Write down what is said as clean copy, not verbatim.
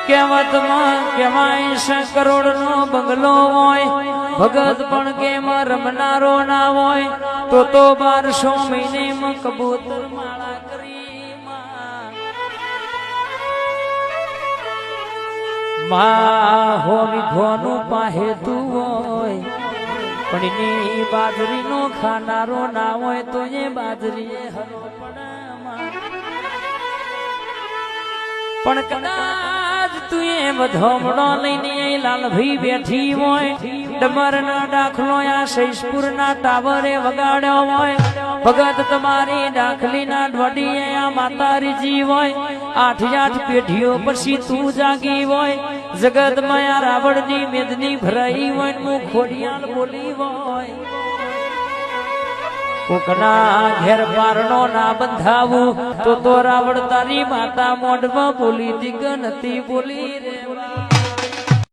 કહેવતમાં કહેવાય છે કરોડનો બંગલો હોય ભગત પણ કેમ રમનારો ના હોય તો 1200 મહિને કબૂતર માળા કરી માં હોમી ઘોનું પાહેતું હોય પણ એની બાજરીનો ખાનારો ના હોય તો એ બાજરી હરો પણ કદાચ તું એ વધમણો લઈને લાલભાઈ બેઠી હોય ડમરના દાખલો આ શૈશપુરના ટાવરે વગાડ્યો હોય ભગત તમારી દાખલીના ઢોડી આ માતારીજી હોય 8 પેઢીઓ પછી તું જાગી હોય જગતમાં આ રાવણની મેદની ભરાઈ હોય હું ખોડિયાલ બોલી હોય કોકના ઘેર પારણો ના બંધાવું તો રાવણ તારી માતા મોઢમાં બોલી દિગ નથી બોલી રે